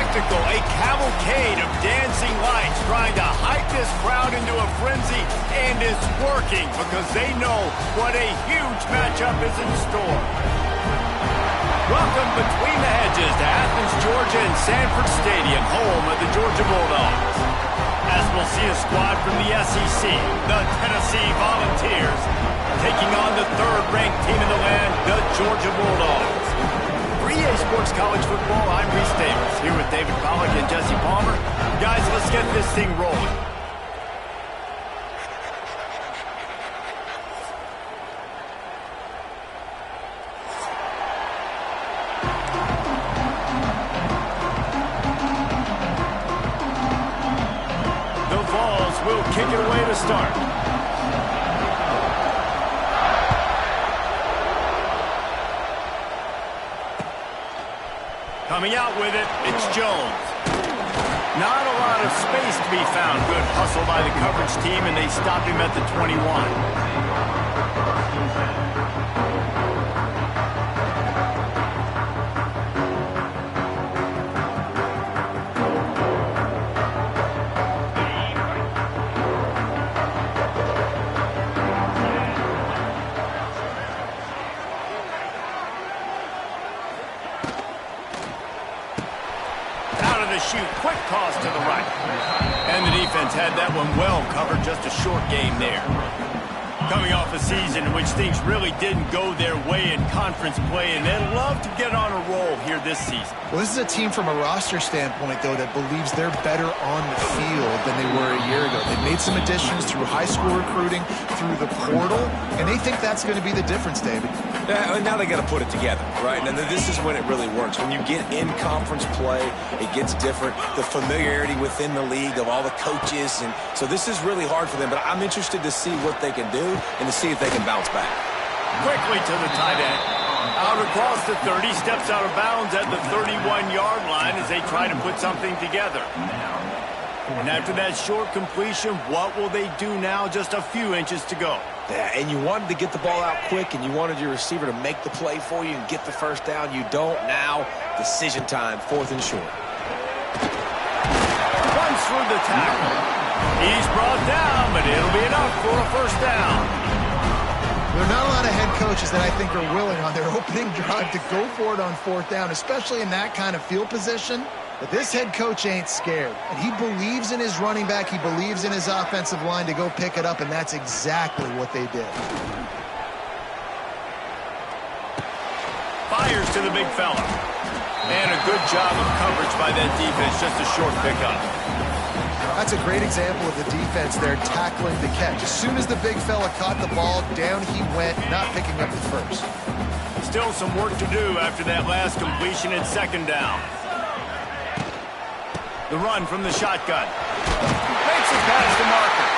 spectacle, a cavalcade of dancing lights trying to hype this crowd into a frenzy, and it's working because they know what a huge matchup is in store. Welcome between the hedges to Athens, Georgia and Sanford Stadium, home of the Georgia Bulldogs. As we'll see a squad from the SEC, the Tennessee Volunteers, taking on the third-ranked team in the land, the Georgia Bulldogs. For EA Sports College Football, I'm Reese Davis, here with David Pollack and Jesse Palmer. Guys, let's get this thing rolling. The Vols will kick it away to start. Coming out with it, it's Jones. Not a lot of space to be found. Good hustle by the coverage team, and they stopped him at the 21. Shoot, quick toss to the right. And the defense had that one well covered, just a short game there. Coming off a season in which things really didn't go their way in conference play, and they'd love to get on a roll here this season. Well, this is a team from a roster standpoint, though, that believes they're better on the field than they were a year ago. They made some additions through high school recruiting, through the portal, and they think that's going to be the difference, David. Yeah, and now they got to put it together, right? And this is when it really works. When you get in conference play, it gets different. The familiarity within the league of all the coaches, and so this is really hard for them. But I'm interested to see what they can do and to see if they can bounce back. Quickly to the tight end. Out across the 30, steps out of bounds at the 31-yard line as they try to put something together. And after that short completion, what will they do now? Just a few inches to go. Yeah, and you wanted to get the ball out quick, and you wanted your receiver to make the play for you and get the first down. You don't now. Decision time, 4th and short. Runs through the tackle. He's brought down, but it'll be enough for a first down. There are not a lot of head coaches that I think are willing on their opening drive to go for it on 4th down, especially in that kind of field position. But this head coach ain't scared. And he believes in his running back. He believes in his offensive line to go pick it up, and that's exactly what they did. Fires to the big fella. And a good job of coverage by that defense. Just a short pickup. That's a great example of the defense there tackling the catch. As soon as the big fella caught the ball, down he went, not picking up the first. Still some work to do after that last completion and 2nd down. The run from the shotgun. Makes it past the marker.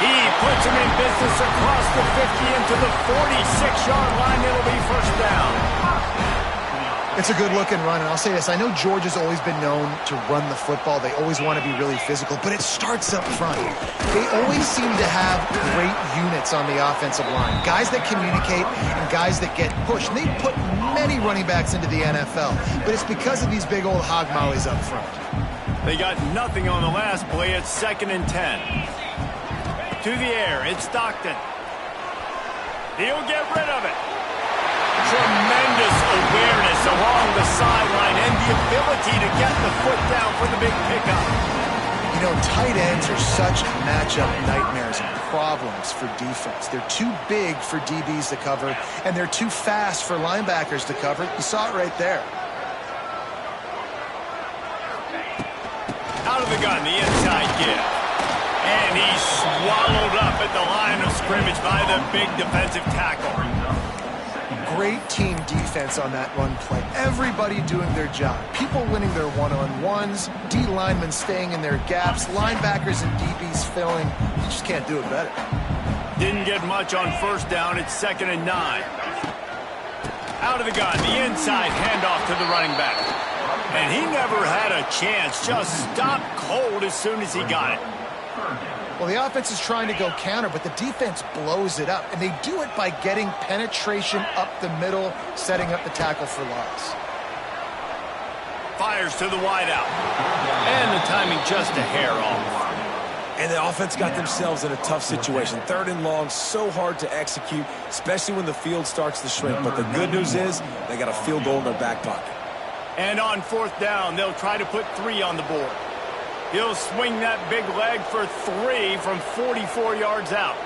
He puts him in business across the 50 into the 46-yard line. It'll be first down. It's a good-looking run, and I'll say this. I know Georgia's always been known to run the football. They always want to be really physical, but it starts up front. They always seem to have great units on the offensive line, guys that communicate and guys that get pushed. And they put many running backs into the NFL, but it's because of these big old hog mollies up front. They got nothing on the last play. It's 2nd and 10. To the air, it's Stockton. He'll get rid of it. Tremendous awareness along the sideline and the ability to get the foot down for the big pickup. You know, tight ends are such matchup nightmares and problems for defense. They're too big for DBs to cover, and they're too fast for linebackers to cover. You saw it right there. Out of the gun, the inside give. And he's swallowed up at the line of scrimmage by the big defensive tackle. Great team defense on that run play. Everybody doing their job. People winning their one-on-ones, D linemen staying in their gaps, linebackers and DBs filling. You just can't do it better. Didn't get much on 1st down. It's 2nd and 9. Out of the gun, the inside handoff to the running back. And he never had a chance. Just stopped cold as soon as he got it. Well, the offense is trying to go counter, but the defense blows it up. And they do it by getting penetration up the middle, setting up the tackle for loss. fires to the wideout. And the timing just a hair off. And the offense got themselves in a tough situation. 3rd and long, so hard to execute, especially when the field starts to shrink. But the good news is they got a field goal in their back pocket. And on 4th down, they'll try to put 3 on the board. He'll swing that big leg for 3 from 44 yards out.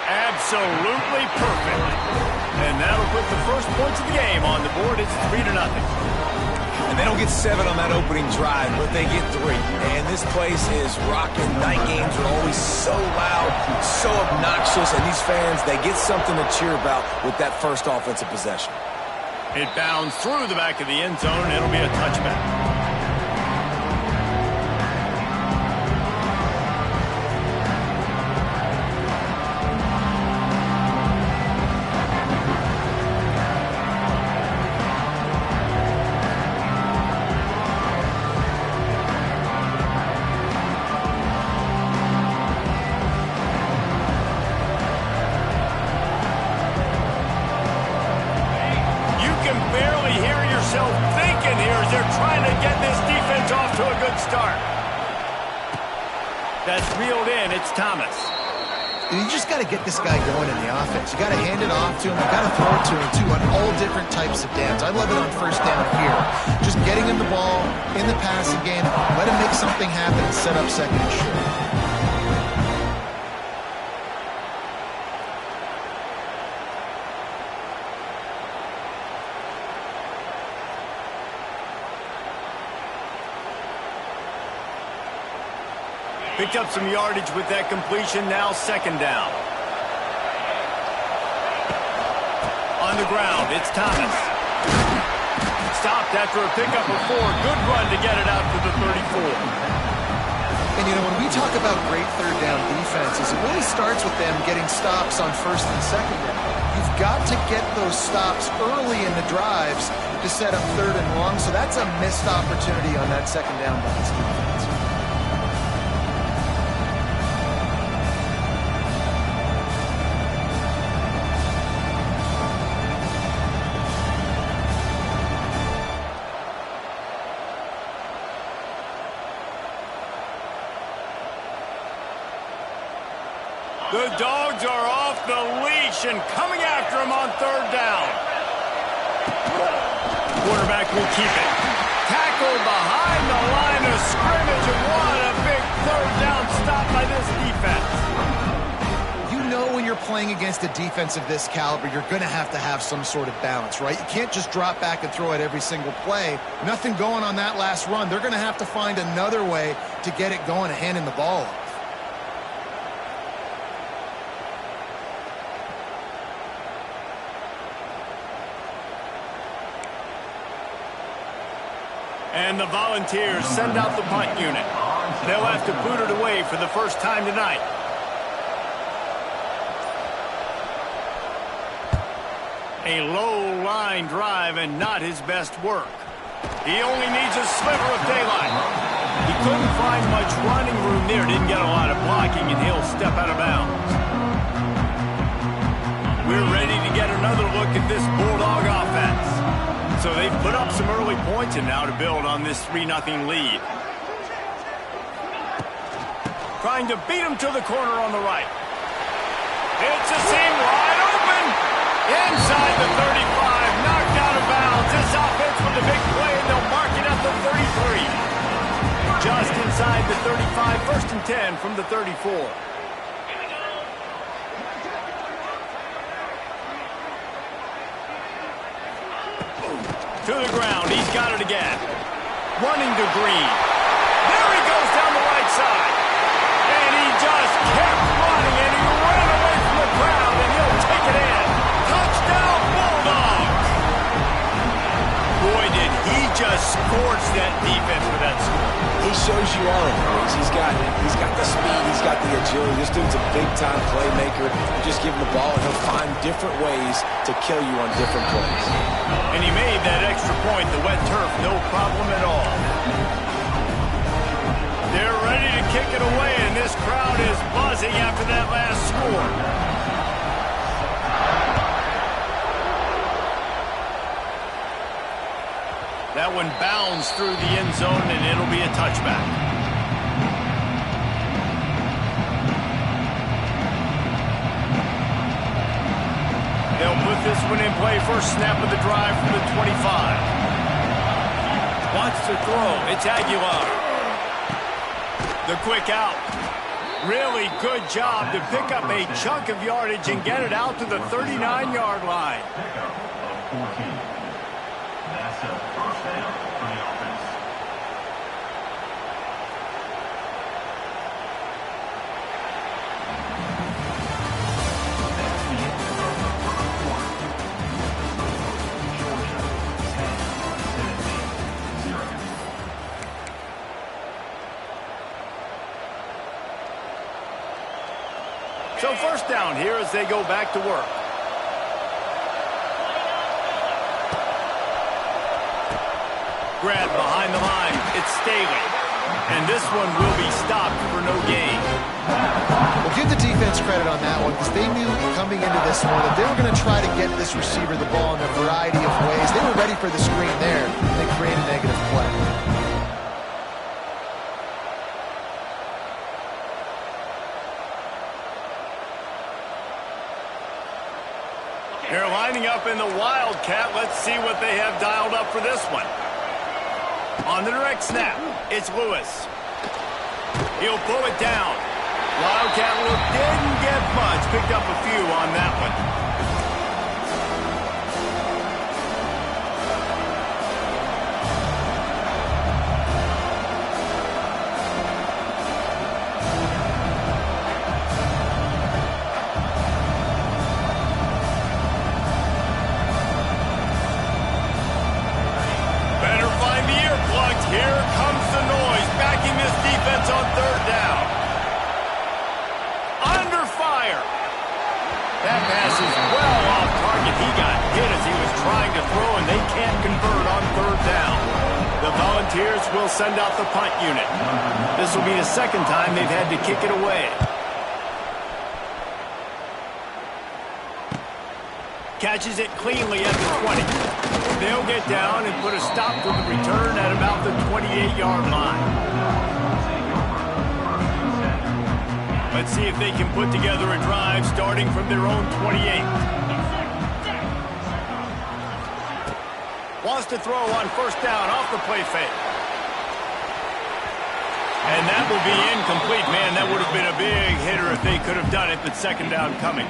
Absolutely perfect. And that'll put the first points of the game on the board. It's 3-0. And they don't get 7 on that opening drive, but they get 3. And this place is rocking. Night games are always so loud, so obnoxious. And these fans, they get something to cheer about with that first offensive possession. It bounds through the back of the end zone, and it'll be a touchback. That's reeled in. It's Thomas. You just got to get this guy going in the offense. You got to hand it off to him. You got to throw it to him, too, on all different types of downs. I love it on 1st down here. Just getting him the ball in the passing game. Let him make something happen and set up 2nd and short. Picked up some yardage with that completion. Now 2nd down. On the ground, it's Thomas. Stopped after a pickup of 4. Good run to get it out to the 34. And, you know, when we talk about great 3rd down defenses, it really starts with them getting stops on 1st and 2nd down. You've got to get those stops early in the drives to set up 3rd and long, so that's a missed opportunity on that 2nd down by this defense. The Dogs are off the leash and coming after him on 3rd down. Quarterback will keep it. Tackled behind the line of scrimmage, and what a big 3rd down stop by this defense. You know when you're playing against a defense of this caliber, you're going to have some sort of balance, right? You can't just drop back and throw it every single play. Nothing going on that last run. They're going to have to find another way to get it going and handing the ball off. And the Volunteers send out the punt unit. They'll have to boot it away for the first time tonight. A low line drive and not his best work. He only needs a sliver of daylight. He couldn't find much running room there. Didn't get a lot of blocking, and he'll step out of bounds. We're ready to get another look at this Bulldog offense. So they've put up some early points and now to build on this 3-0 lead. Trying to beat him to the corner on the right. It's a seam wide open. Inside the 35, knocked out of bounds. This offense with a big play, and they'll mark it at the 33. Just inside the 35, 1st and 10 from the 34. To the ground, he's got it again. Running to Green. There he goes down the right side. And he just kept running, and he ran away from the crowd, and he'll take it in. Touchdown, Bulldogs! Boy, did he just scorch that defense with that score. He shows you all of it. He's got the speed, he's got the agility. This dude's a big-time playmaker. You just give him the ball, and he'll find different ways to kill you on different plays. And he made that extra point, the wet turf, no problem at all. They're ready to kick it away, and this crowd is buzzing after that last score. That one bounds through the end zone, and it'll be a touchback. They'll put this one in play. First snap of the drive from the 25. Wants to throw. It's Aguilar. The quick out. Really good job to pick up a chunk of yardage and get it out to the 39-yard line. That's a first down for the offense. That's the end of the first quarter. Georgia 10, Tennessee 0. So first down here as they go back to work. Grab behind the line. It's Staley. And this one will be stopped for no gain. Well, give the defense credit on that one because they knew coming into this one that they were going to try to get this receiver the ball in a variety of ways. They were ready for the screen there. And they created a negative play. They're lining up in the Wildcat. Let's see what they have dialed up for this one. On the direct snap, it's Lewis. He'll pull it down. Wildcat look didn't get much. Picked up a few on that one. Here comes the noise, backing this defense on third down. Under fire. That pass is well off target. He got hit as he was trying to throw, and they can't convert on third down. The Volunteers will send out the punt unit. This will be the second time they've had to kick it away. Catches it cleanly at the 20. They'll get down and put a stop to the return at about the 28-yard line. Let's see if they can put together a drive starting from their own 28. Wants to throw on first down off the play fake. And that will be incomplete. Man, that would have been a big hitter if they could have done it, but second down coming.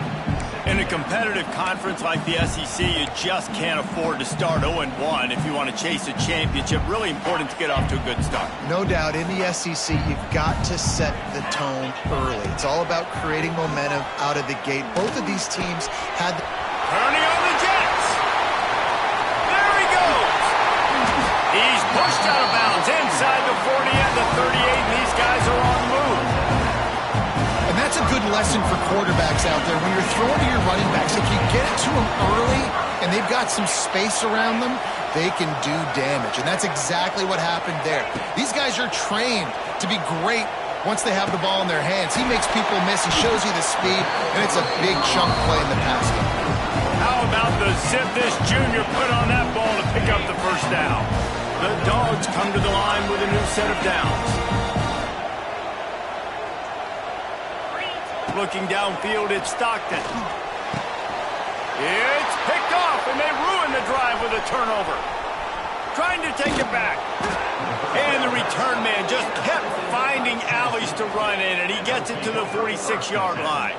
In a competitive conference like the SEC, you just can't afford to start 0-1 if you want to chase a championship. Really important to get off to a good start. No doubt, in the SEC, you've got to set the tone early. It's all about creating momentum out of the gate. Both of these teams had... Turning on the Jets. There he goes. He's pushed out of bounds inside the 40 and the 38, and these guys are on the move. And that's a good lesson for quarterbacks out there. When you're throwing to your running backs, if you get it to them early and they've got some space around them, they can do damage. And that's exactly what happened there. These guys are trained to be great once they have the ball in their hands. He makes people miss. He shows you the speed, and it's a big chunk play in the pass game. How about the zip this junior put on that ball to pick up the first down? The Dogs come to the line with a new set of downs. Looking downfield, it's Stockton. It's picked off, and they ruin the drive with a turnover. Trying to take it back. And the return man just kept finding alleys to run in, and he gets it to the 46-yard line.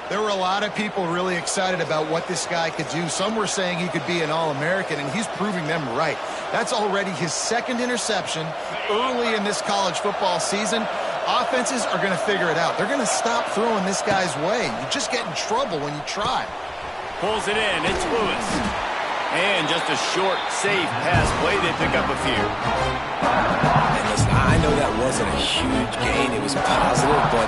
There were a lot of people really excited about what this guy could do. Some were saying he could be an All-American, and he's proving them right. That's already his second interception early in this college football season. Offenses are going to figure it out. They're going to stop throwing this guy's way. You just get in trouble when you try. Pulls it in. It's Lewis. And just a short, safe pass play. They pick up a few. And listen, I know that wasn't a huge gain. It was positive, but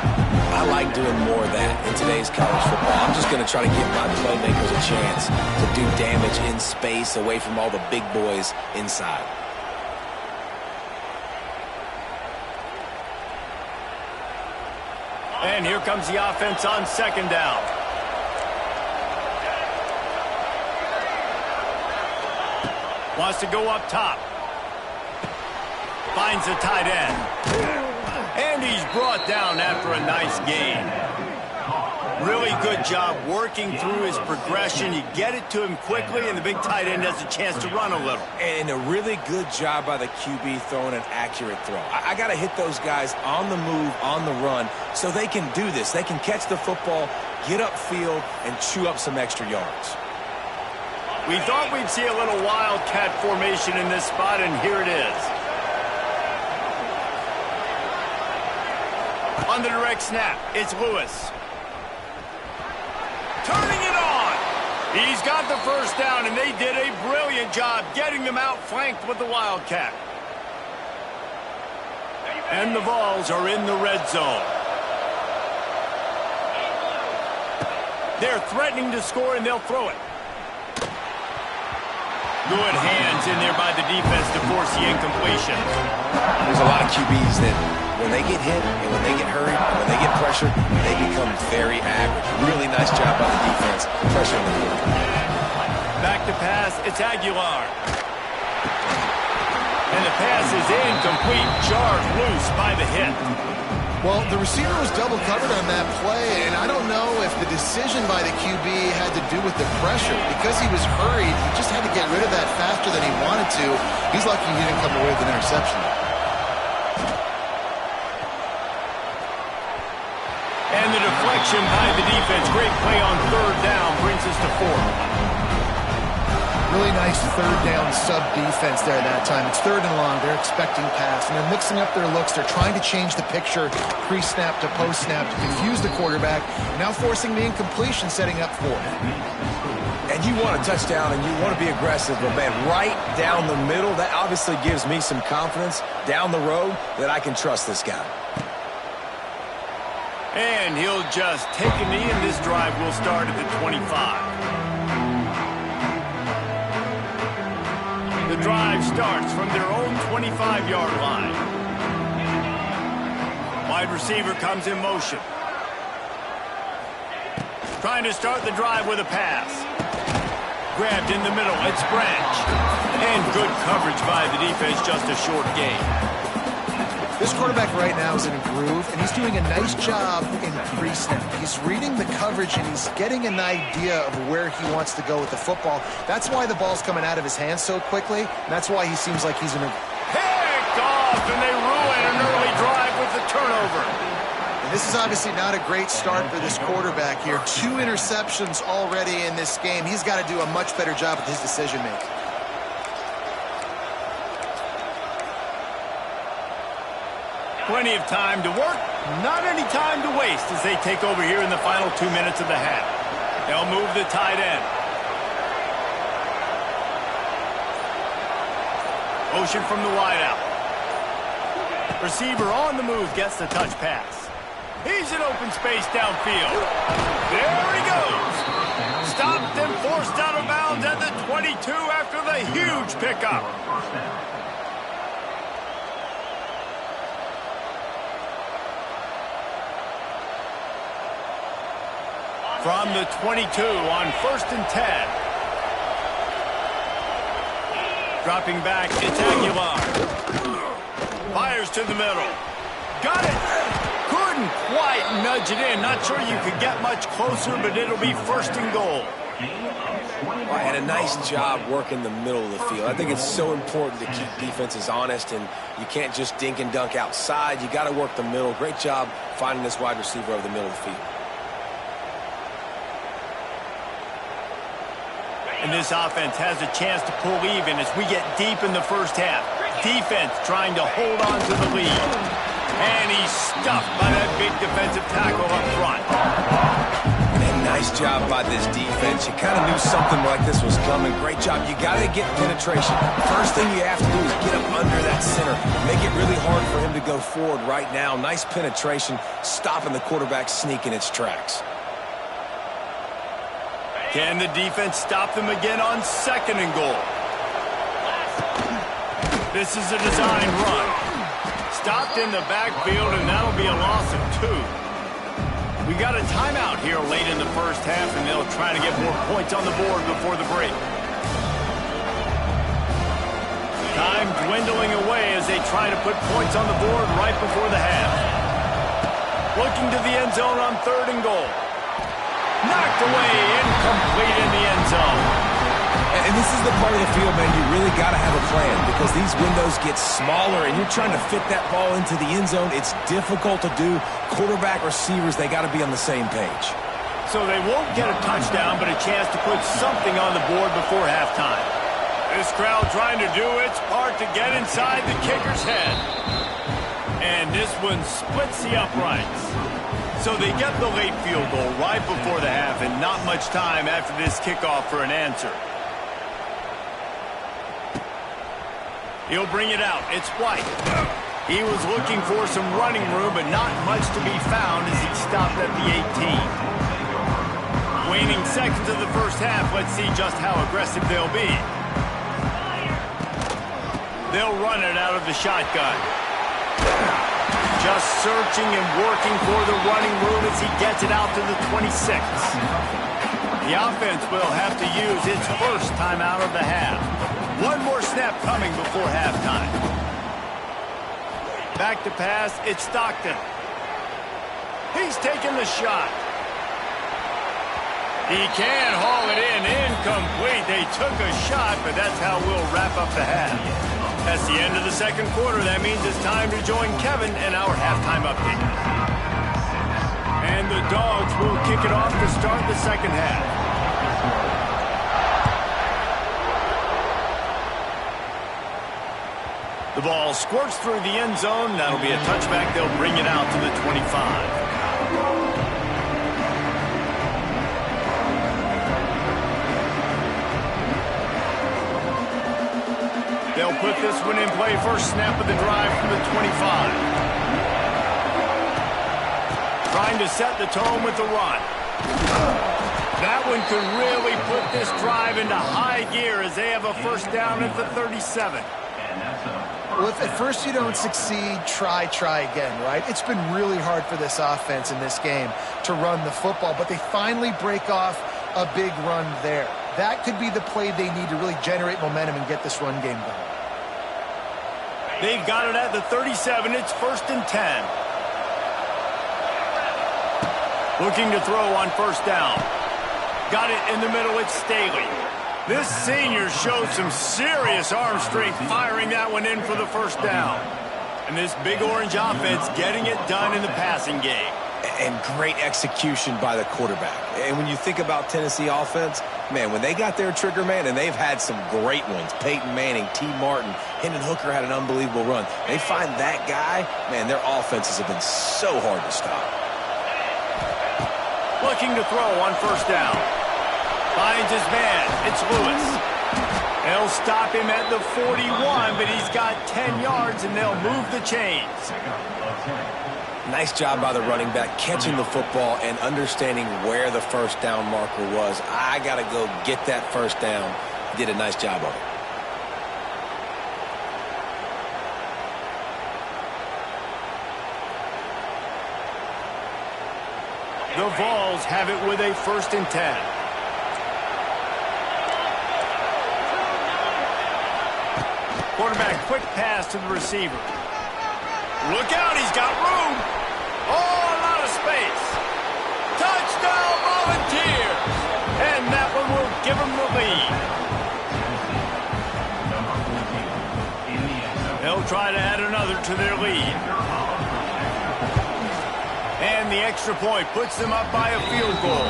I like doing more of that in today's college football. I'm just going to try to give my playmakers a chance to do damage in space away from all the big boys inside. And here comes the offense on second down. Wants to go up top. Finds the tight end. And he's brought down after a nice gain. Really good job working through his progression. You get it to him quickly, and the big tight end has a chance to run a little. And a really good job by the QB throwing an accurate throw. I got to hit those guys on the move, on the run, so they can do this. They can catch the football, get upfield, and chew up some extra yards. We thought we'd see a little wildcat formation in this spot, and here it is. On the direct snap, it's Lewis. Turning it on. He's got the first down, and they did a brilliant job getting them outflanked with the wildcat. And the Vols are in the red zone. They're threatening to score, and they'll throw it. Good hands in there by the defense to force the incompletion. There's a lot of QBs that when they get hit and when they get hurried, when they get pressured, they become very average. Really nice job by the defense pressuring the quarterback. Back to pass, it's Aguilar. And the pass is incomplete, jarred loose by the hit. Well, the receiver was double covered on that play, and I don't know if the decision by the QB had to do with the pressure. Because he was hurried, he just had to get rid of that faster than he wanted to. He's lucky he didn't come away with an interception. And the deflection by the defense. Great play on third down brings us to fourth. Really nice third down sub-defense there that time. It's third and long. They're expecting pass, and they're mixing up their looks. They're trying to change the picture pre-snap to post-snap to confuse the quarterback, now forcing the incompletion, setting up fourth. And you want a touchdown, and you want to be aggressive, but, man, right down the middle, that obviously gives me some confidence down the road that I can trust this guy. And he'll just take a knee, and this drive will start at the 25. The drive starts from their own 25-yard line. Wide receiver comes in motion. Trying to start the drive with a pass. Grabbed in the middle, it's Branch. And good coverage by the defense, just a short gain. This quarterback right now is in a groove, and he's doing a nice job in pre-snap. He's reading the coverage, and he's getting an idea of where he wants to go with the football. That's why the ball's coming out of his hands so quickly, and that's why he seems like he's in a... Picked off, and they ruin an early drive with the turnover. And this is obviously not a great start for this quarterback here. 2 interceptions already in this game. He's got to do a much better job with his decision-making. Plenty of time to work, not any time to waste as they take over here in the final 2 minutes of the half. They'll move the tight end. Motion from the wideout. Receiver on the move gets the touch pass. He's in open space downfield. There he goes. Stopped and forced out of bounds at the 22 after the huge pickup. From the 22 on 1st and 10. Dropping back, it's Aguilar. Fires to the middle. Got it. Couldn't quite nudge it in. Not sure you could get much closer, but it'll be 1st and goal. And a nice job working the middle of the field. I think it's so important to keep defenses honest, and you can't just dink and dunk outside. You got to work the middle. Great job finding this wide receiver over the middle of the field. And this offense has a chance to pull even as we get deep in the first half. Defense trying to hold on to the lead. And he's stuffed by that big defensive tackle up front. And nice job by this defense. You kind of knew something like this was coming. Great job. You got to get penetration. First thing you have to do is get up under that center. Make it really hard for him to go forward right now. Nice penetration, stopping the quarterback sneak in its tracks. Can the defense stop them again on 2nd and goal? This is a design run. Stopped in the backfield, and that'll be a loss of 2. We got a timeout here late in the first half, and they'll try to get more points on the board before the break. Time dwindling away as they try to put points on the board right before the half. Looking to the end zone on 3rd and goal. Knocked away, incomplete in the end zone. And this is the part of the field, man, you really got to have a plan because these windows get smaller and you're trying to fit that ball into the end zone. It's difficult to do. Quarterback, receivers, they got to be on the same page. So they won't get a touchdown, but a chance to put something on the board before halftime. This crowd trying to do its part to get inside the kicker's head. And this one splits the uprights. So they get the late field goal right before the half and not much time after this kickoff for an answer. He'll bring it out. It's White. He was looking for some running room, but not much to be found as he stopped at the 18. Waning seconds of the first half, let's see just how aggressive they'll be. They'll run it out of the shotgun. Just searching and working for the running room as he gets it out to the 26. The offense will have to use its first timeout of the half. One more snap coming before halftime. Back to pass, it's Stockton. He's taking the shot. He can haul it in, incomplete. They took a shot, but that's how we'll wrap up the half. That's the end of the second quarter. That means it's time to join Kevin in our halftime update. And the Dogs will kick it off to start the second half. The ball squirts through the end zone. That'll be a touchback. They'll bring it out to the 25. They'll put this one in play. First snap of the drive from the 25. Trying to set the tone with the run. That one could really put this drive into high gear as they have a first down at the 37. Well, if at first you don't succeed, try again, right? It's been really hard for this offense in this game to run the football, but they finally break off a big run there. That could be the play they need to really generate momentum and get this run game going. They've got it at the 37. It's 1st and 10. Looking to throw on first down. Got it in the middle. It's Staley. This senior showed some serious arm strength firing that one in for the first down. And this big orange offense getting it done in the passing game. And great execution by the quarterback. And when you think about Tennessee offense, man, when they got their trigger man, and they've had some great ones, Peyton Manning, T. Martin, Hendon Hooker had an unbelievable run. They find that guy, man, their offenses have been so hard to stop. Looking to throw on first down. Finds his man. It's Lewis. They'll stop him at the 41, but he's got 10 yards, and they'll move the chains. Nice job by the running back, catching the football and understanding where the first down marker was. I got to go get that first down. He did a nice job of it. The Vols have it with a 1st and 10. Quarterback, quick pass to the receiver. Look out, he's got room. Oh, a lot of space. Touchdown, Volunteers. And that one will give them the lead. They'll try to add another to their lead. And the extra point puts them up by a field goal.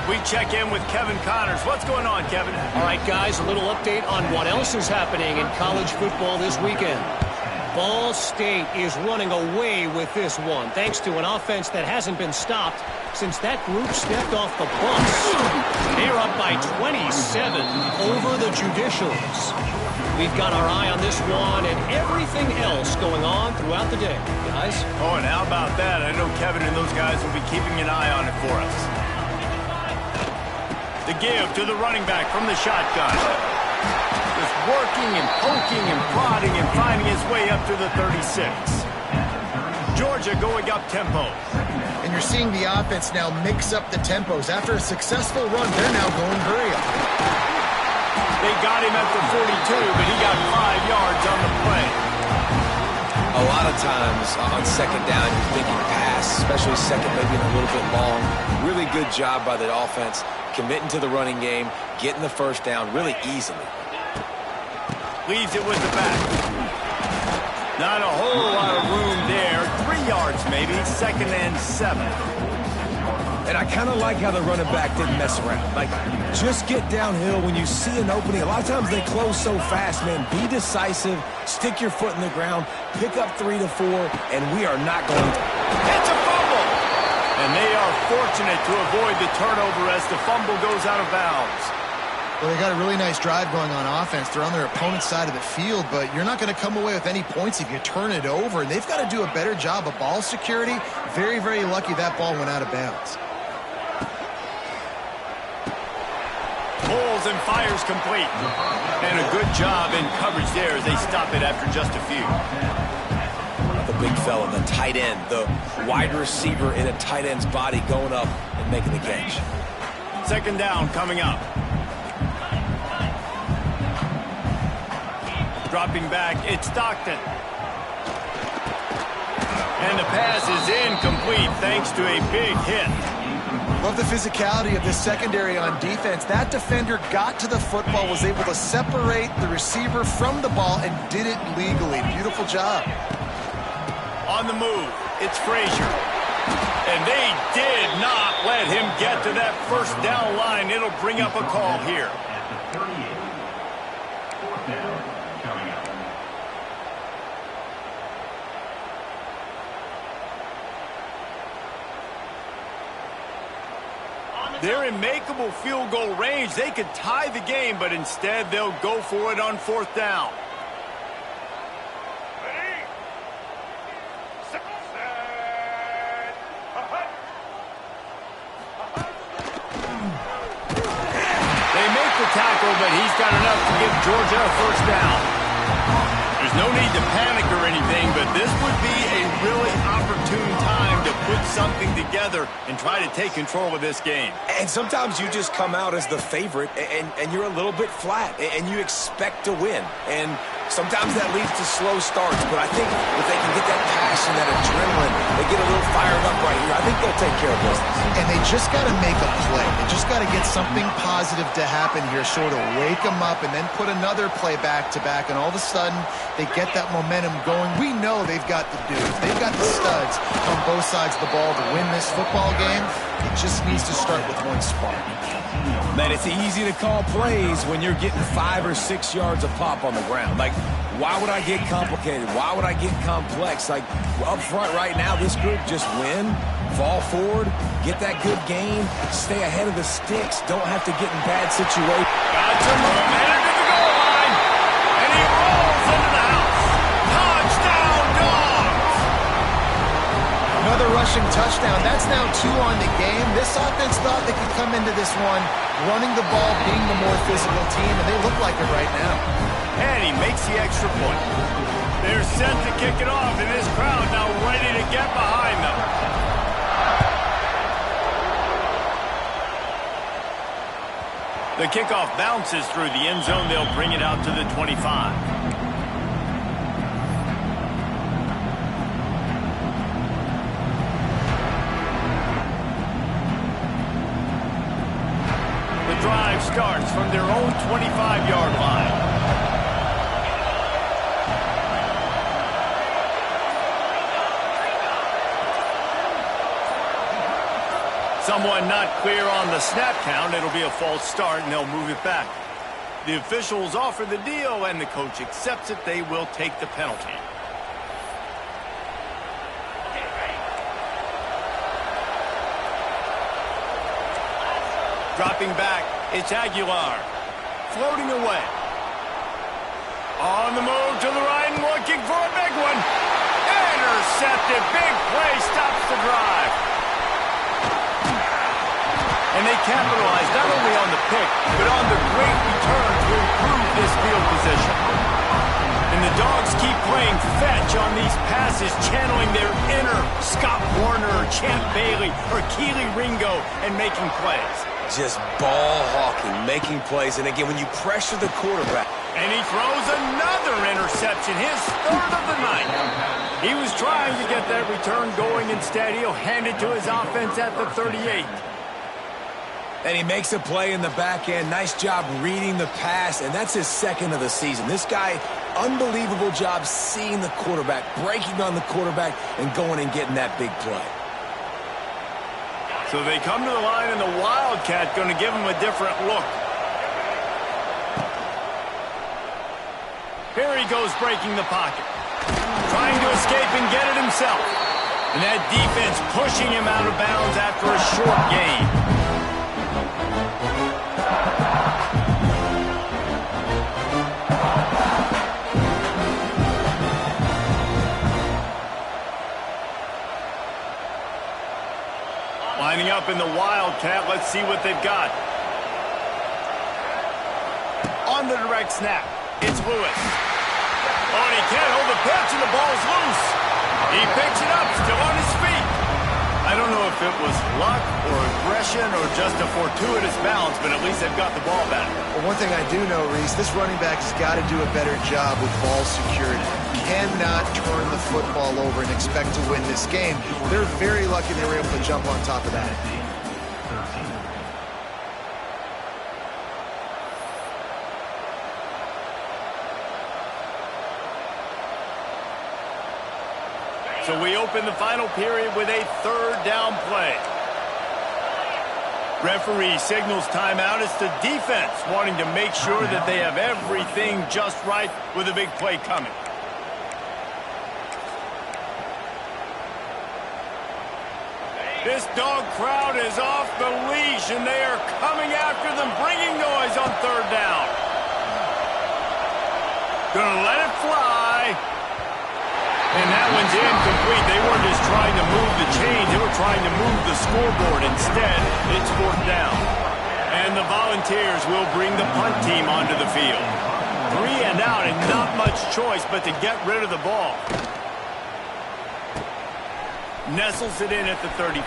We check in with Kevin Connors. What's going on, Kevin? All right, guys, a little update on what else is happening in college football this weekend. Ball State is running away with this one, thanks to an offense that hasn't been stopped since that group stepped off the bus. They're up by 27 over the Judicials. We've got our eye on this one and everything else going on throughout the day, guys. Oh, and how about that? I know Kevin and those guys will be keeping an eye on it for us. The give to the running back from the shotgun. Just working and poking and prodding and finding his way up to the 36. Georgia going up tempo. And you're seeing the offense now mix up the tempos. After a successful run, they're now going hurry up. They got him at the 42, but he got 5 yards on the play. A lot of times on second down, you're thinking pass, especially second, maybe a little bit long. Really good job by the offense, committing to the running game, getting the first down really easily. Leaves it with the back. Not a whole lot of room there. 3 yards maybe, 2nd and 7. And I kind of like how the running back didn't mess around. Like, just get downhill when you see an opening. A lot of times they close so fast, man. Be decisive, stick your foot in the ground, pick up 3 to 4, and we are not going to. It's a fumble! And they are fortunate to avoid the turnover as the fumble goes out of bounds. Well, they got a really nice drive going on offense. They're on their opponent's side of the field, but you're not going to come away with any points if you turn it over. And they've got to do a better job of ball security. Very, very lucky that ball went out of bounds. Pulls and fires complete. And a good job in coverage there as they stop it after just a few. The big fella, the tight end, the wide receiver in a tight end's body going up and making the catch. 2nd down coming up. Dropping back, it's Stockton. And the pass is incomplete thanks to a big hit. Love the physicality of this secondary on defense. That defender got to the football, was able to separate the receiver from the ball, and did it legally. Beautiful job. On the move, it's Frazier. And they did not let him get to that 1st down line. It'll bring up a call here. At the 38. 4th down coming up. They're in makeable field goal range. They could tie the game, but instead they'll go for it on 4th down. They make the tackle, but he's got enough to give Georgia a 1st down. There's no need to panic or anything, but this would be a really opportune time to put something together and try to take control of this game. And sometimes you just come out as the favorite, and you're a little bit flat, and you expect to win. And sometimes that leads to slow starts, but I think if they can get that passion, that adrenaline, they get a little fired up right here, I think they'll take care of business. And they just got to make a play. They just got to get something positive to happen here, sort of wake them up, and then put another play back-to-back, and all of a sudden they get that momentum going. We know they've got the dudes. They've got the studs on both sides of the ball to win this football game. It just needs to start with one spark. Man, it's easy to call plays when you're getting 5 or 6 yards a pop on the ground. Like, why would I get complicated? Why would I get complex? Like, up front right now, this group just win, fall forward, get that good gain, stay ahead of the sticks, don't have to get in bad situations. Got to move, headed to the goal line, and he rolls into the house. Touchdown, Dogs! Another rushing touchdown. That's now 2 on the game. This offense thought they could come into this one running the ball, being the more physical team, and they look like it right now. And he makes the extra point. They're set to kick it off, and this crowd now ready to get behind them. The kickoff bounces through the end zone. They'll bring it out to the 25. Drive starts from their own 25-yard line. Someone not clear on the snap count. It'll be a false start, and they'll move it back. The officials offer the deal, and the coach accepts it. They will take the penalty. Dropping back, it's Aguilar. Floating away. On the move to the right and looking for a big one. Intercepted. Big play stops the drive. And they capitalize not only on the pick, but on the great return to improve this field position. And the Dogs keep playing fetch on these passes, channeling their inner Scott Warner, or Champ Bailey, or Keely Ringo, and making plays. just ball hawking, making plays. And again, when you pressure the quarterback. And he throws another interception, his third of the night. He was trying to get that return going. Instead, he'll hand it to his offense at the 38. And he makes a play in the back end. Nice job reading the pass, and that's his second of the season. This guy, unbelievable job seeing the quarterback, breaking on the quarterback, and going and getting that big play. So they come to the line, and the Wildcat going to give him a different look. Here he goes breaking the pocket. Trying to escape and get it himself. And that defense pushing him out of bounds after a short gain. Lining up in the Wildcat. Let's see what they've got. On the direct snap, it's Lewis. Oh, and he can't hold the pitch, and the ball's loose. He picks it up, still on his feet. I don't know if it was luck or aggression or just a fortuitous bounce, but at least they've got the ball back. Well, one thing I do know, Reese, this running back has got to do a better job with ball security. Cannot turn the football over and expect to win this game. They're very lucky they were able to jump on top of that. So we open the final period with a third down play. Referee signals timeout. It's the defense wanting to make sure that they have everything just right with a big play coming. This dog crowd is off the leash, and they are coming after them, bringing noise on third down. Gonna let it fly. And that one's incomplete. They weren't just trying to move the chains. They were trying to move the scoreboard. Instead, it's fourth down. And the Volunteers will bring the punt team onto the field. 3 and out, and not much choice but to get rid of the ball. Nestles it in at the 35.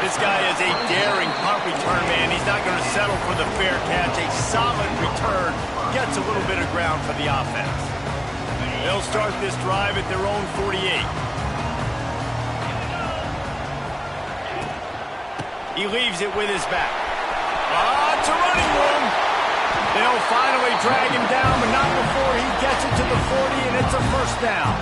This guy is a daring punt return man. He's not going to settle for the fair catch. A solid return. Gets a little bit of ground for the offense. They'll start this drive at their own 48. He leaves it with his back. It's a running room. They'll finally drag him down, but not before he gets it to the 40, and it's a first down.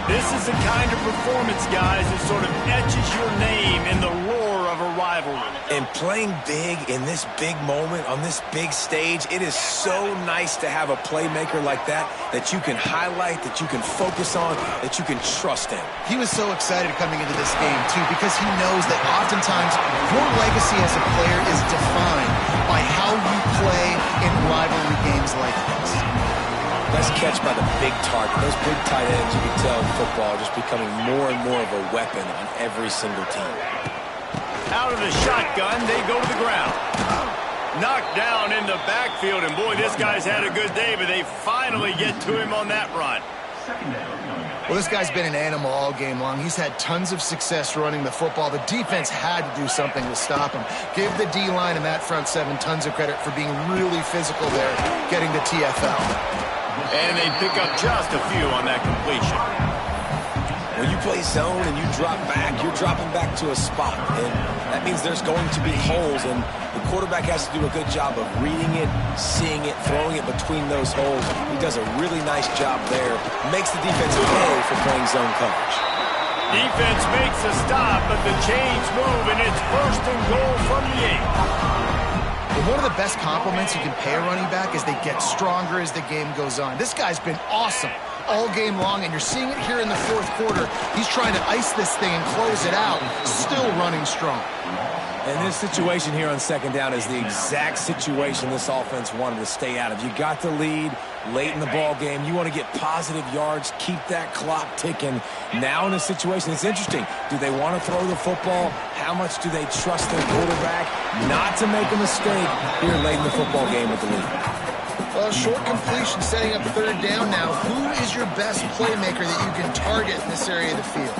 This is the kind of performance, guys, that sort of etches your name in the roar of a rivalry. And playing big in this big moment, on this big stage, it is so nice to have a playmaker like that you can highlight, that you can focus on, that you can trust in. He was so excited coming into this game, too, because he knows that oftentimes your legacy as a player is defined by how you play in rivalry games like this. Nice catch by the big target. Those big tight ends, you can tell in football, are just becoming more and more of a weapon on every single team. Out of the shotgun, they go to the ground. Knocked down in the backfield, and boy, this guy's had a good day, but they finally get to him on that run. Well, this guy's been an animal all game long. He's had tons of success running the football. The defense had to do something to stop him. Give the D-line and that front seven tons of credit for being really physical there, getting the TFL. And they pick up just a few on that completion. When you play zone and you drop back, you're dropping back to a spot. And that means there's going to be holes, and the quarterback has to do a good job of reading it, seeing it, throwing it between those holes. He does a really nice job there. Makes the defense pay for playing zone coverage. Defense makes a stop, but the chains move, and it's first and goal from the 8. One of the best compliments you can pay a running back is they get stronger as the game goes on. This guy's been awesome all game long, and you're seeing it here in the fourth quarter. He's trying to ice this thing and close it out, still running strong. And this situation here on second down is the exact situation this offense wanted to stay out of. You got the lead late in the ball game. You want to get positive yards, keep that clock ticking. Now in a situation, it's interesting. Do they want to throw the football? How much do they trust their quarterback not to make a mistake here late in the football game with the lead? Well, short completion setting up third down now. Who is your best playmaker that you can target in this area of the field?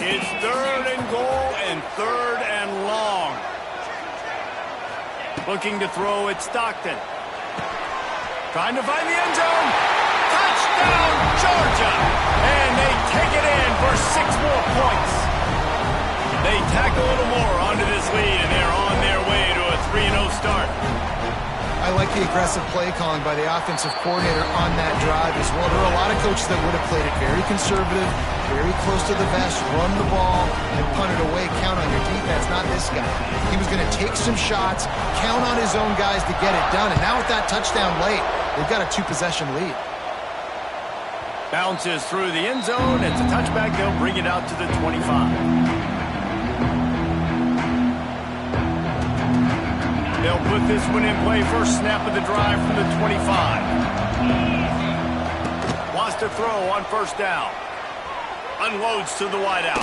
It's third and goal and third and long. Looking to throw at Stockton. Trying to find the end zone. Touchdown, Georgia! And they take it in for 6 more points. They tack a little more onto this lead, and they're on their way to a 3-0 start. I like the aggressive play calling by the offensive coordinator on that drive as well. There are a lot of coaches that would have played it very conservative, very close to the vest, run the ball, and punt it away. Count on your defense, not this guy. He was going to take some shots, count on his own guys to get it done. And now with that touchdown late, they've got a 2-possession lead. Bounces through the end zone. It's a touchback. They'll bring it out to the 25. They'll put this one in play. First snap of the drive from the 25. Wants to throw on first down. Unloads to the wideout.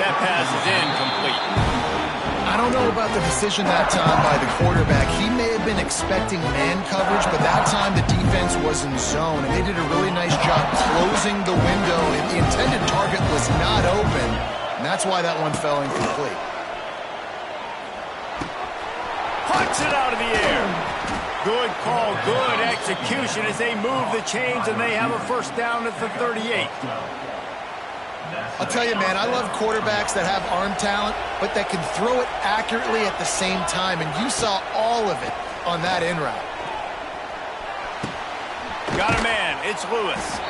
That pass is incomplete. I don't know about the decision that time by the quarterback. He may have been expecting man coverage, but that time the defense was in zone, and they did a really nice job closing the window, and the intended target was not open, and that's why that one fell incomplete. Puts it out of the air. Good call, good execution as they move the chains, and they have a first down at the 38. I'll tell you, man, I love quarterbacks that have arm talent, but that can throw it accurately at the same time, and you saw all of it on that in route. Got a man. It's Lewis.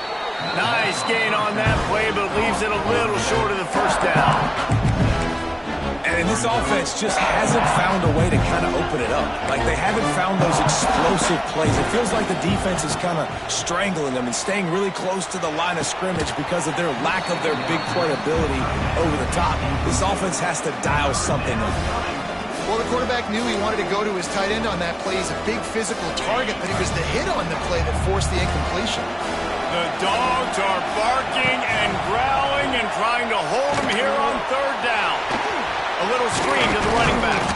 Nice gain on that play, but leaves it a little short of the first down. And this offense just hasn't found a way to kind of open it up. Like, they haven't found those explosive plays. It feels like the defense is kind of strangling them and staying really close to the line of scrimmage because of their lack of their big playability over the top. This offense has to dial something up. Well, the quarterback knew he wanted to go to his tight end on that play. He's a big physical target, but it was the hit on the play that forced the incompletion. The dogs are barking and growling and trying to hold him here on third down. A little screen to the running back.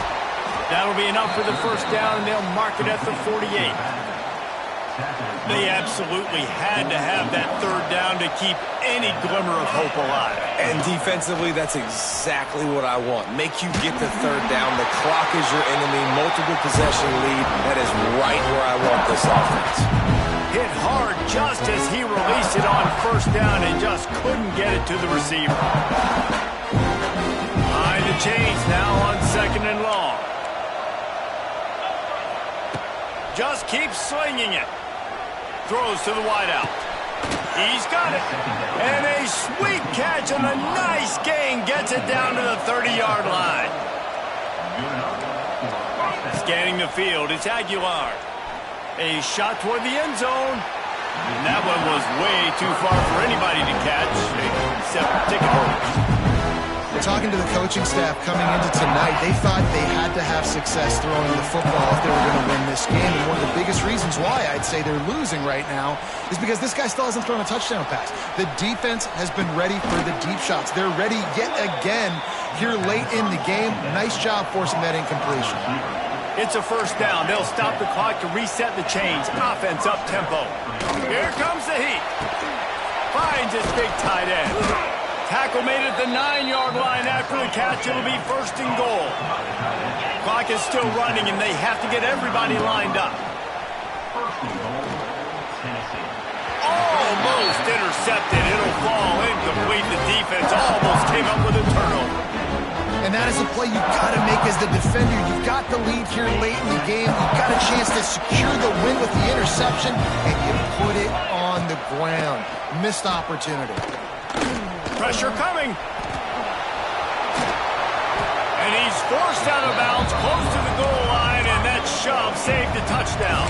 That'll be enough for the first down, and they'll mark it at the 48. They absolutely had to have that third down to keep any glimmer of hope alive. And defensively, that's exactly what I want. Make you get the third down. The clock is your enemy. Multiple possession lead. That is right where I want this offense. Hit hard just as he released it on first down and just couldn't get it to the receiver. Behind the chains now on second and long. Just keeps slinging it. Throws to the wideout. He's got it. And a sweet catch and a nice gain gets it down to the 30-yard line. Scanning the field, it's Aguilar. A shot toward the end zone. And that one was way too far for anybody to catch, except ticket holders. Talking to the coaching staff coming into tonight, they thought they had to have success throwing the football if they were going to win this game. And one of the biggest reasons why I'd say they're losing right now is because this guy still hasn't thrown a touchdown pass. The defense has been ready for the deep shots. They're ready yet again here late in the game. Nice job forcing that incompletion. It's a first down. They'll stop the clock to reset the chains. Offense up tempo. Here comes the heat. Finds his big tight end. Tackle made it at the 9-yard line after the catch. It'll be first and goal. Clock is still running, and they have to get everybody lined up. Almost intercepted. It'll fall incomplete. The defense almost came up with a turnover. And that is a play you've got to make as the defender. You've got the lead here late in the game. You've got a chance to secure the win with the interception, and you put it on the ground. Missed opportunity. Pressure coming. And he's forced out of bounds close to the goal line, and that shove saved the touchdown.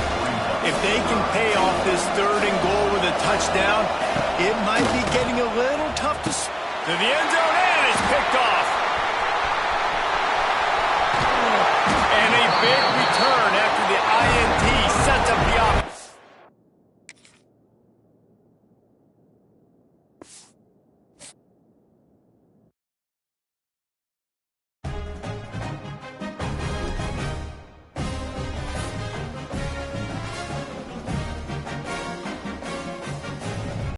If they can pay off this third and goal with a touchdown, it might be getting a little tough to the end zone, and it's picked off.